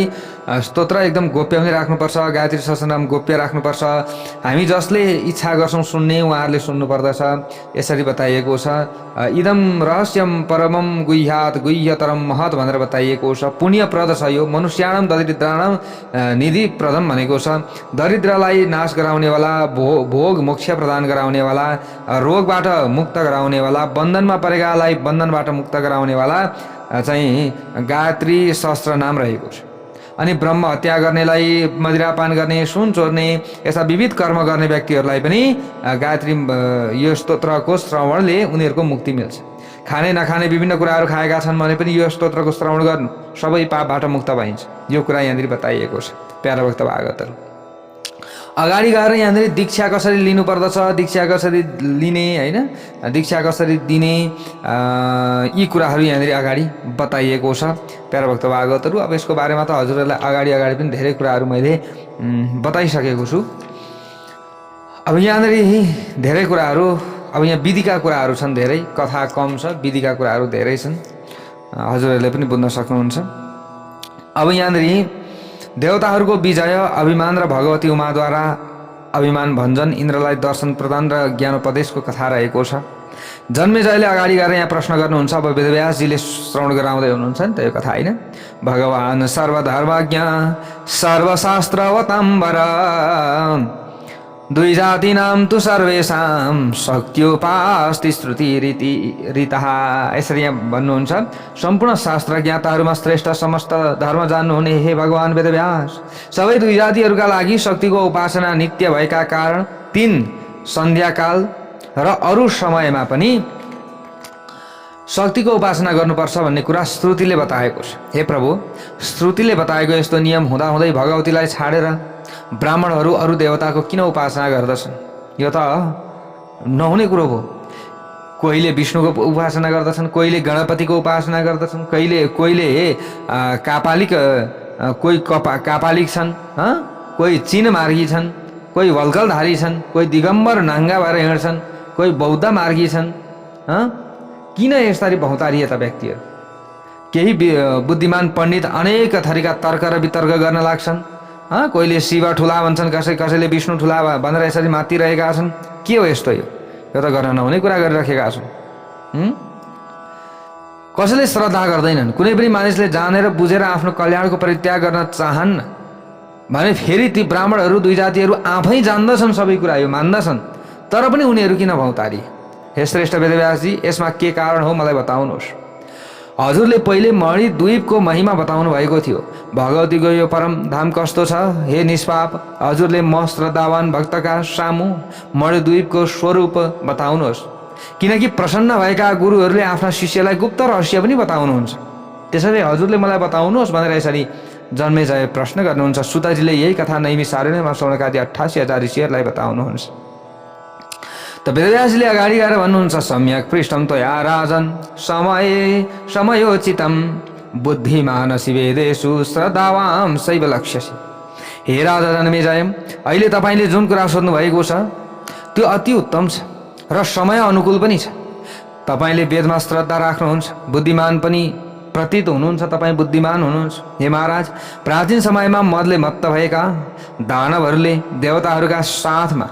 स्तोत्र एकदम गोप्य पनि राख्नुपर्छ। गायत्री शस्त्र नाम गोप्य राख्नुपर्छ। हामी जसले इच्छा गर्छौँ सुन्ने, उहाँहरूले सुन्नुपर्दछ। यसरी बताइएको छ। इदम रहस्यम परमम गुह्यात गुह्यतरम महत भनेर बताइएको छ। पुण्यप्रद छ यो। मनुष्याणम दरिद्राणम निधिप्रदम भनेको छ। दरिद्रलाई नाश गराउनेवाला, भोग मोक्ष प्रदान गराउनेवाला, रोगबाट मुक्त गराउनेवाला, बन्धनमा परेकालाई बन्धनबाट मुक्त गराउनेवाला चाहिँ गायत्री शस्त्र नाम रहेको छ। अनि ब्रह्म हत्या गर्नेलाई, मदिरापान गर्ने, सुन चोर्ने, यस्ता विविध कर्म गर्ने व्यक्तिहरूलाई पनि गायत्री यो स्तोत्रको श्रवणले उनीहरूको मुक्ति मिल्छ। खाने नखाने विभिन्न कुराहरू खाएका छन् भने पनि यो स्तोत्रको श्रवण गर्नु सबै पापबाट मुक्त भइन्छ। यो कुरा यहाँनिर बताइएको छ प्यारा भक्त भागवतहरू। अगाडि गएर यहाँनिर दीक्षा कसरी लिनुपर्दछ, दीक्षा कसरी लिने होइन, दीक्षा कसरी दिने, यी कुराहरू यहाँनिर अगाडि बताइएको छ प्यारा भक्त भागवतहरू। अब यसको बारेमा त हजुरहरूलाई अगाडि पनि धेरै कुराहरू मैले बताइसकेको छु। अब यहाँनिर धेरै कुराहरू, अब यहाँ विधिका कुराहरू छन्, धेरै कथा कम छ, विधिका कुराहरू धेरै छन्, हजुरहरूले पनि बुझ्न सक्नुहुन्छ। अब यहाँनिर देवताहरूको विजय, अभिमान र भगवती उमाद्वारा अभिमान भञ्जन, इन्द्रलाई दर्शन प्रदान र ज्ञानोपदेशको कथा रहेको छ। जन्मेजयले अगाडि गएर यहाँ प्रश्न गर्नुहुन्छ। अब वेदव्यासजीले श्रवण गराउँदै हुनुहुन्छ नि त यो कथा होइन। भगवान् सर्वधर्मज्ञ सर्वशास्त्रवताम्बर दुई जातिनाम तु सर्वेषां शक्त्योपास्ति श्रुति रीतः। यसरी यहाँ भन्नुहुन्छ, सम्पूर्ण शास्त्र ज्ञाताहरूमा श्रेष्ठ समस्त धर्म जान्नुहुने हे भगवान वेदव्यास, सबै दुई जातिहरूका लागि शक्तिको उपासना नित्य भएका कारण 3 सन्ध्याकाल र अरू समयमा पनि शक्तिको उपासना गर्नुपर्छ भन्ने कुरा श्रुतिले बताएको छ। हे प्रभु, श्रुतिले बताएको यस्तो नियम हुँदाहुँदै भगवतीलाई छाडेर ब्राह्मणहरू अरू देवताको किन उपासना गर्दछन्? यो त नहुने कुरो भयो। कोहीले विष्णुको उपासना गर्दछन्, कोहीले गणपतिको उपासना गर्दछन्, कोहीले कापालिक, कोही कापालिक छन्, कोही चिन मार्गी छन्, कोही वल्कलधारी छन्, कोही दिगम्बर नाङ्गा भएर हिँड्छन्, कोही बौद्ध मार्गी छन्। किन यसरी बहुतारिए त व्यक्तिहरू? केही बुद्धिमान पण्डित अनेक थरीका तर्क र वितर्क गर्न लाग्छन्। कोहीले शिव ठुला भन्छन्, कसैले विष्णु ठुला भनेर यसरी मातिरहेका छन्। के हो यस्तो? यो त गर्न नहुने कुरा गरिराखेका छन्। कसैले श्रद्धा गर्दैनन्। कुनै पनि मानिसले जानेर बुझेर आफ्नो कल्याणको परित्याग गर्न चाहन्न भने फेरि ती ब्राह्मणहरू, दुई जातिहरू आफै जान्दछन्, सबै कुरा यो मान्दछन्, तर पनि उनीहरू किन भौतारिए? हे श्रेष्ठ वेदव्यासजी, यसमा के कारण हो मलाई बताउनुहोस्। हजुरले पहिले मणिद्वीपको महिमा बताउनु भएको थियो। भगवतीको यो परम धाम कस्तो छ? हे निष्पाप, हजुरले म श्रद्धावान भक्तका सामु मणिद्वीपको स्वरूप बताउनुहोस्, किनकि प्रसन्न भएका गुरुहरूले आफ्ना शिष्यलाई गुप्त रहस्य पनि बताउनुहुन्छ। त्यसैले हजुरले मलाई बताउनुहोस् भनेर यसरी जन्मेजय प्रश्न गर्नुहुन्छ। सुतजीले यही कथा नैमिषारण्यमा शौनकादि 88,000 ऋषिहरूलाई बताउनुहुन्छ। त वेदव्यासजीले अगाडि गएर भन्नुहुन्छ, सम्यक पृष्ठम त्वया राजन समयोचितम बुद्धिमानसि वेदेषु श्रद्धावां शैव लक्ष्यसि। हे राजा जन्मेजय, अहिले तपाईँले जुन कुरा सोध्नु भएको छ त्यो अति उत्तम छ र समय अनुकूल पनि छ। तपाईँले वेदमा श्रद्धा राख्नुहुन्छ, बुद्धिमान पनि प्रतीत हुनुहुन्छ, तपाईँ बुद्धिमान हुनुहुन्छ। हे महाराज, प्राचीन समयमा मदले मत्त भएका दानवहरूले देवताहरूका साथमा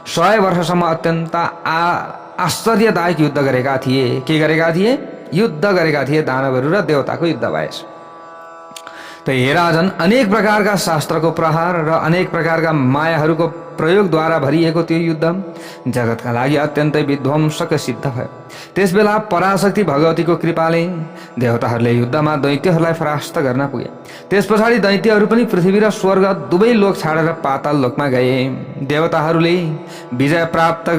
100 वर्षसम्म अत्यन्त आश्चर्यदायक युद्ध गरेका थिए। के गरेका थिए? युद्ध गरेका थिए। दानवहरू र देवताको युद्ध भएछ। त हे राजन, अनेक प्रकारका शास्त्रको प्रहार र अनेक प्रकारका मायाहरूको प्रयोगद्वारा भरिएको त्यो युद्ध जगतका लागि अत्यन्तै विध्वंसक सिद्ध भयो। त्यसबेला पराशक्ति भगवतीको कृपाले देवताहरूले युद्धमा दैत्यहरूलाई परास्त गर्न पुगे। त्यस पछाडि दैत्यहरू पनि पृथ्वी र स्वर्ग दुवै लोक छाडेर पाताल लोकमा गए। देवताहरूले विजय प्राप्त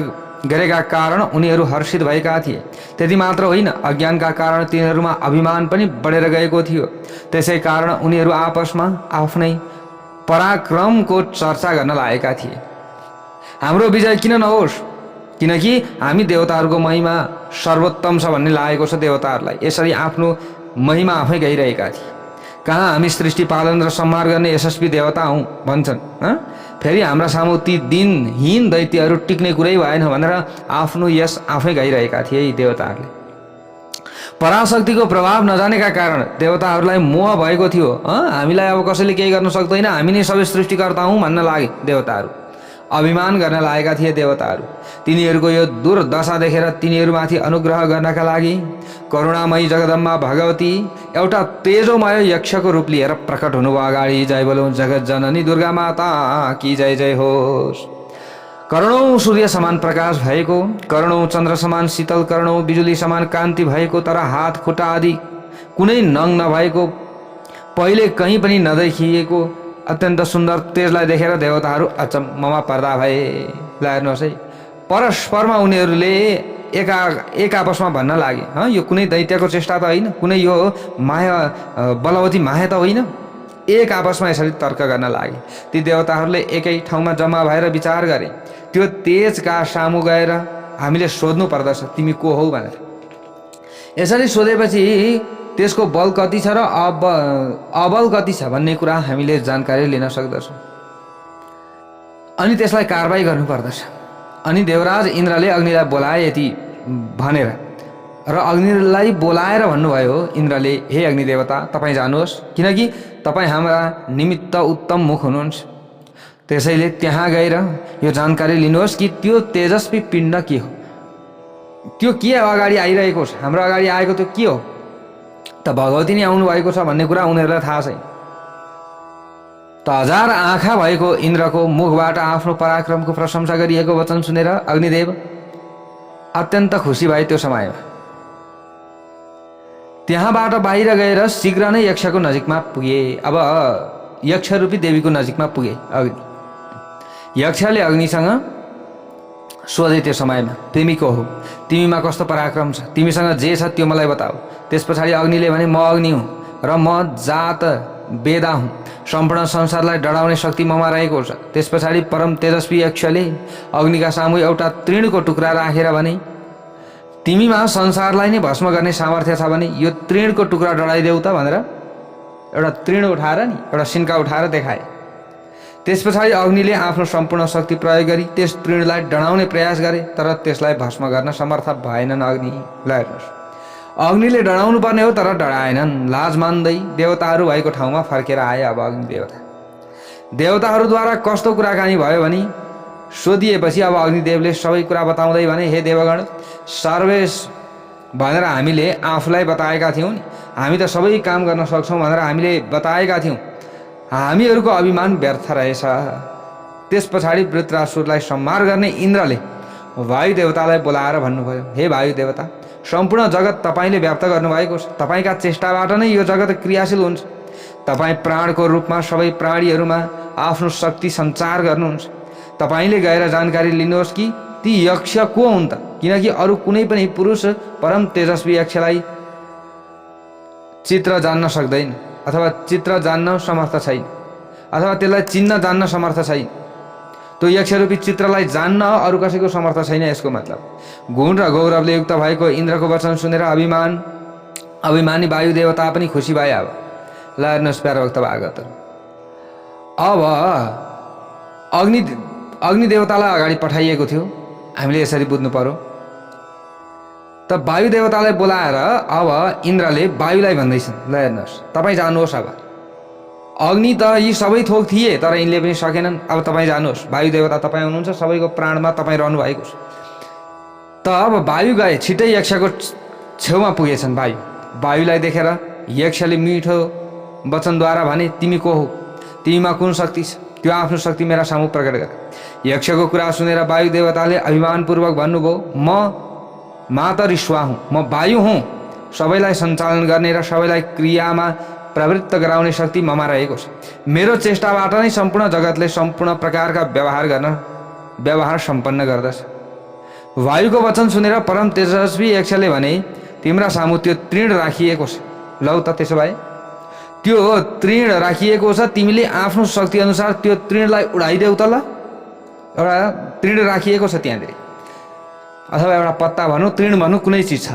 गरेका कारण उनीहरू हर्षित भएका थिए। त्यति मात्र होइन, अज्ञानका कारण तिनीहरूमा अभिमान पनि बढेर गएको थियो। त्यसै कारण उनीहरू आपसमा आफ्नै पराक्रमको चर्चा गर्न लागेका थिए। हाम्रो विजय किन नहोस्? किनकि हामी देवताहरूको महिमा सर्वोत्तम छ भन्ने लागेको छ देवताहरूलाई। यसरी आफ्नो महिमा आफै गाइरहेका थिए। कहाँ हामी सृष्टि पालन र संहार गर्ने यशस्वी देवता हौँ भन्छन्। फेरि हाम्रा सामु ती दिनहीन दैत्यहरू टिक्ने कुरै भएन भनेर आफ्नो यश आफै गाइरहेका थिए यी देवताहरूले। पराशक्तिको प्रभाव नजानेका कारण देवताहरूलाई मोह भएको थियो। हामीलाई अब कसैले केही गर्न सक्दैन, हामी नै सबै सृष्टिकर्ता हौँ भन्न लागे देवताहरू। अभिमान गर्न लागेका थिए देवताहरू। तिनीहरूको यो दुर्दशा देखेर तिनीहरूमाथि अनुग्रह गर्नका लागि करुणामयी जगदम्बा भगवती एउटा तेजोमय यक्षको रूप लिएर प्रकट हुनुभयो अगाडि। जय बोलौं जगत जननी दुर्गा माता की जय जय होस्। करोडौं सूर्य समान प्रकाश भएको, करोडौं चन्द्र समान शीतल, करोडौं बिजुली समान कान्ति भएको, तर हात खुट्टा आदि कुनै नङ नभएको, पहिले कहीँ पनि नदेखिएको अत्यन्त सुन्दर तेजलाई देखेर देवताहरू अचम्ममा पर्दा भए। हेर्नुहोस् है, परस्परमा उनीहरूले एक आपसमा भन्न लागे, यो कुनै दैत्यको चेष्टा त होइन, कुनै यो माया बलवती माया त होइन। एक आपसमा यसरी तर्क गर्न लागे। ती देवताहरूले एकै ठाउँमा जम्मा भएर विचार गरे। त्यो तेजका सामु गएर हामीले सोध्नु पर्दछ तिमी को हौ भनेर। यसरी सोधेपछि त्यसको बल कति छ र अबल कति छ भन्ने कुरा हामीले जानकारी लिन सक्दछौँ। अनि त्यसलाई कारबाही गर्नुपर्दछ। अनि देवराज इन्द्रले अग्निलाई बोलाए यति भनेर, र अग्निलाई बोलाएर भन्नुभयो इन्द्रले, हे अग्निदेवता तपाईँ जानुहोस्, किनकि तपाईँ हाम्रा निमित्त उत्तम मुख हुनुहुन्छ। त्यसैले त्यहाँ गएर यो जानकारी लिनुहोस् कि त्यो तेजस्वी पिण्ड के हो, त्यो के अगाडि आइरहेको छ, हाम्रो अगाडि आएको त्यो के हो, त भगवती नै आउनु भएको छ भन्ने कुरा उनीहरूलाई थाहा छैन। त हजार आँखा भएको इन्द्रको मुखबाट आफ्नो पराक्रमको प्रशंसा गरिएको वचन सुनेर अग्निदेव अत्यन्त खुसी भए। त्यो समयमा त्यहाँबाट बाहिर गएर शीघ्र नै यक्षको नजिकमा पुगे। अब यक्ष रूपी देवीको नजिकमा पुगे अग्नि। यक्षले अग्निसँग सोधे त्यो समयमा, तिमी को हो, तिमीमा कस्तो पराक्रम छ, तिमीसँग जे छ त्यो मलाई बताऊ। त्यस पछाडि अग्निले भने, म अग्नि हुँ र म जात वेदा हुँ, सम्पूर्ण संसारलाई डराउने शक्ति ममा रहेको छ। त्यस पछाडि परम तेजस्वी यक्षले अग्निका सामु एउटा तृणको टुक्रा राखेर भने, तिमीमा संसारलाई नै भस्म गर्ने सामर्थ्य छ भने यो तृणको टुक्रा डढाइदेऊ त भनेर एउटा तृण उठाएर नि एउटा सिन्का उठाएर देखाए। त्यस पछाडि अग्निले आफ्नो सम्पूर्ण शक्ति प्रयोग गरी त्यस तृणलाई डढाउने प्रयास गरे, तर त्यसलाई भस्म गर्न समर्थ भएनन् अग्निलाई। हेर्नुहोस्, अग्निले डढाउनु पर्ने हो तर डढाएनन्। लाज मान्दै देवताहरू भएको ठाउँमा फर्केर आए। अब अग्नि देवताहरूद्वारा कस्तो कुराकानी भयो भने सोधिएपछि अब अग्निदेवले सबै कुरा बताउँदै भने, हे देवगण, सर्वेश भनेर हामीले आफूलाई बताएका थियौँ नि, हामी त सबै काम गर्न सक्छौँ भनेर हामीले बताएका थियौँ, हामीहरूको अभिमान व्यर्थ रहेछ। त्यस पछाडि वृत्रासुरलाई संहार गर्ने इन्द्रले वायु देवतालाई बोलाएर भन्नुभयो, हे वायु देवता, सम्पूर्ण जगत तपाईँले व्याप्त गर्नुभएको छ, तपाईँका चेष्टाबाट नै यो जगत क्रियाशील हुन्छ। तपाईँ प्राणको रूपमा सबै प्राणीहरूमा आफ्नो शक्ति सञ्चार गर्नुहुन्छ। तपाईँले गएर जानकारी लिनुहोस् कि ती यक्ष को हुन् त, किनकि अरू कुनै पनि पुरुष परम तेजस्वी यक्षलाई चित्र जान्न सक्दैन, अथवा चित्र जान्न समर्थ छैन, अथवा त्यसलाई चिन्न जान्न समर्थ छैन। त्यो यक्षरूपी चित्रलाई जान्न अरू कसैको समर्थ छैन। यसको मतलब गुण र गौरवले युक्त भएको इन्द्रको वचन सुनेर अभिमानी वायु देवता पनि खुसी भए। अब ल हेर्नुहोस् प्यारो भक्त भागवत, अब अग्नि देवतालाई अगाडि पठाइएको थियो, हामीले यसरी बुझ्नु पर्यो। त वायु देवतालाई बोलाएर अब इन्द्रले वायुलाई भन्दैछन्, ल हेर्नुहोस् तपाईँ जानुहोस्, अब अग्नि त यी सबै थोक थिए तर यिनले पनि सकेनन्, अब तपाईँ जानुहोस्, वायु देवता तपाईँ हुनुहुन्छ, सबैको प्राणमा तपाईँ रहनु भएको छ। त अब वायु गए, छिट्टै यक्षको छेउमा पुगेछन्। वायुलाई देखेर यक्षले मिठो वचनद्वारा भने, तिमी को हो, तिमीमा कुन शक्ति छ, त्यो आफ्नो शक्ति मेरा सामु प्रकट गर। यक्षको कुरा सुनेर वायु देवताले अभिमानपूर्वक भन्नुभयो, म माता ऋष्वा हुँ, म वायु हुँ, सबैलाई सञ्चालन गर्ने र सबैलाई क्रियामा प्रवृत्त गराउने शक्ति ममा रहेको छ। मेरो चेष्टाबाट नै सम्पूर्ण जगतले सम्पूर्ण प्रकारका व्यवहार सम्पन्न गर्दछ। वायुको वचन सुनेर परम तेजस्वी यक्षले भने, तिम्रा सामु त्यो तृण राखिएको छ, लौ त त्यसो भए त्यो तृण राखिएको छ, तिमीले आफ्नो शक्ति अनुसार त्यो तृणलाई उडाइदेऊ त। ल एउटा तृण राखिएको छ त्यहाँनिर, अथवा एउटा पत्ता भनौँ, तृण भनौँ, कुनै चिज छ,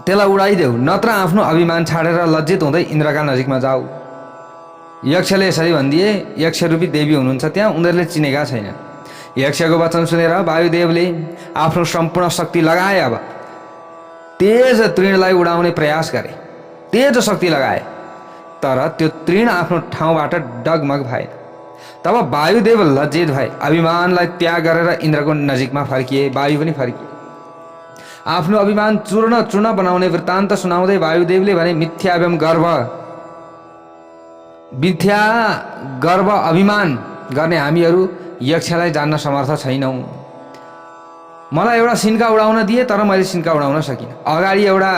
त्यसलाई उडाइदेऊ, नत्र आफ्नो अभिमान छाडेर लज्जित हुँदै इन्द्रका नजिकमा जाऊ। यक्षले यसरी भनिदिए। यक्षरूपी देवी हुनुहुन्छ त्यहाँ, उनीहरूले चिनेका छैनन्। यक्षको वचन सुनेर वायुदेवले आफ्नो सम्पूर्ण शक्ति लगाए। अब तेज तृणलाई उडाउने प्रयास गरे, तेज शक्ति लगाए, तर त्यो तृण आफ्नो ठाउँबाट डगमग भएन। तब वायुदेव लज्जित भए, अभिमानलाई त्याग गरेर इन्द्रको नजिकमा फर्किए। वायु पनि फर्किए। आफ्नो अभिमान चूर्ण बनाउने वृत्तान्त सुनाउँदै वायुदेवले भने, मिथ्या गर्व अभिमान गर्ने हामीहरू यक्षलाई जान्न समर्थ छैनौँ। मलाई एउटा सिन्का उडाउन दिए तर मैले सिन्का उडाउन सकिनँ। अगाडि एउटा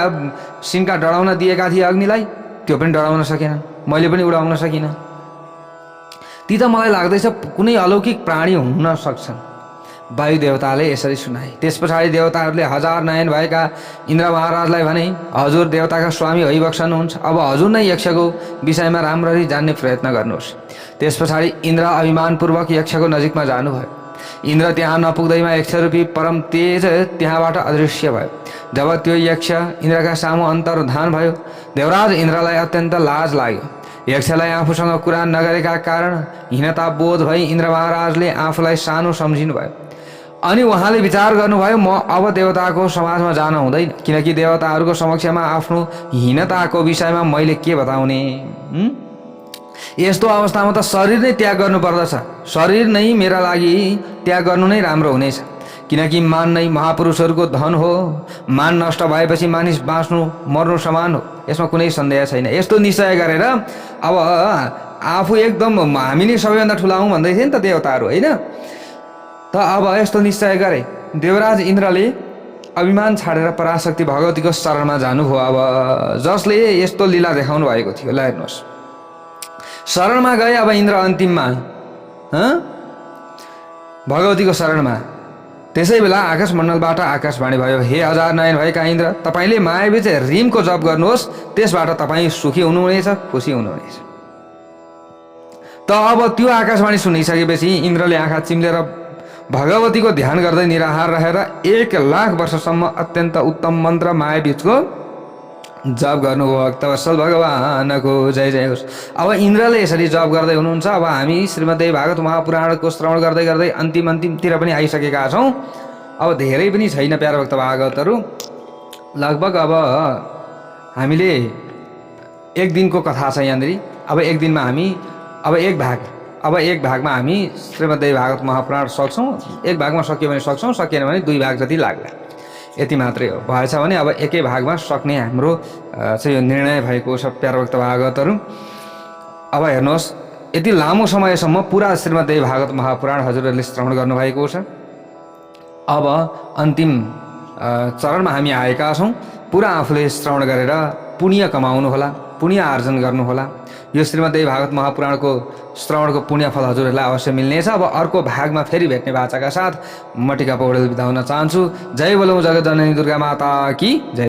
सिन्का डढाउन दिएका थिए अग्निलाई, त्यो पनि डढाउन सकेनन्, मैले पनि उडाउन सकिनँ। ती त मलाई लाग्दैछ कुनै अलौकिक प्राणी हुन सक्छन्। वायु देवताले यसरी सुनाए। त्यस पछाडि देवताहरूले हजार नयन भएका इन्द्र महाराजलाई भने, हजुर देवताका स्वामी भइबक्सनुहुन्छ, अब हजुर नै यक्षको विषयमा राम्ररी जान्ने प्रयत्न गर्नुहोस्। त्यस पछाडि इन्द्र अभिमानपूर्वक यक्षको नजिकमा जानुभयो। इन्द्र त्यहाँ नपुग्दैमा यक्षरूपी परम तेज त्यहाँबाट अदृश्य भयो। जब त्यो यक्ष इन्द्रका सामु अन्तर्धान भयो, देवराज इन्द्रलाई अत्यन्त लाज लाग्यो। यक्षलाई आफूसँग कुरा नगरेका कारण हीनता बोध भई इन्द्र महाराजले आफूलाई सानो सम्झिनुभयो। अनि उहाँले विचार गर्नुभयो, म अब देवताको समाजमा जान हुँदैन, किनकि देवताहरूको समक्षमा आफ्नो हीनताको विषयमा मैले के बताउने। यस्तो अवस्थामा त शरीर नै त्याग गर्नुपर्दछ। शरीर नै मेरा लागि त्याग गर्नु नै राम्रो हुनेछ, किनकि मान नै महापुरुषहरूको धन हो। मान नष्ट भएपछि मानिस बाँच्नु मर्नु समान हो, यसमा कुनै सन्देह छैन। यस्तो निश्चय गरेर अब आफू एकदम हामी नै सबैभन्दा ठुला हौँ भन्दै थिए नि त देवताहरू, होइन? त अब यस्तो निश्चय गरे। देवराज इन्द्रले अभिमान छाडेर पराशक्ति भगवतीको शरणमा जानुभयो। अब जसले यस्तो लीला देखाउनु भएको थियो, ल हेर्नुहोस्, शरणमा गए। अब इन्द्र अन्तिममा भगवतीको शरणमा। त्यसै बेला आकाशमण्डलबाट आकाशवाणी भयो, हे हजार नयन भएका इन्द्र, तपाईँले मायाबीच रिमको जप गर्नुहोस्, त्यसबाट तपाईँ सुखी हुनुहुनेछ, खुसी हुनुहुनेछ। त अब त्यो आकाशवाणी सुनिसकेपछि इन्द्रले आँखा चिम्लेर भगवतीको ध्यान गर्दै निराहार रहेर 1,00,000 वर्षसम्म अत्यन्त उत्तम मन्त्र मायाबीचको जप गर्नुभयो। भक्तवत्सल भगवानको जय जय होस्। अब इन्द्रले यसरी जप गर्दै हुनुहुन्छ। अब हामी श्रीमद् भागवत महापुराणको श्रवण गर्दै गर्दै अन्तिमतिर पनि आइसकेका छौँ। अब धेरै पनि छैन प्यारा भक्त भागवतहरू, लगभग अब हामीले 1 दिनको कथा छ यहाँनिर। अब 1 दिनमा हामी अब एक भागमा हामी श्रीमद् भागवत महापुराण सक्छौँ। 1 भागमा सक्यो भने सक्छौँ, सकिएन भने 2 भाग जति लाग्ला, यति मात्रै हो। भएछ भने अब 1 भागमा सक्ने हाम्रो चाहिँ यो निर्णय भएको छ प्यारा भक्त भागवतहरू। अब हेर्नुहोस्, यति लामो समयसम्म पुरा श्रीमद् भागवत महापुराण हजुरहरूले श्रवण गर्नुभएको छ। अब अन्तिम चरणमा हामी आएका छौँ। पुरा आफूले श्रवण गरेर पुण्य कमाउनु होला, पुण्य आर्जन गर्नुहोला। यो श्रीमद् भागवत महापुराणको श्रवणको पुण्य फल हजुरहरूलाई अवश्य मिल्नेछ। अब अर्को भागमा फेरि भेट्ने बाचाका साथ म टिका पौडेल बिदा हुन चाहन्छु। जय बोलौँ जगत जननी दुर्गा माता की जय।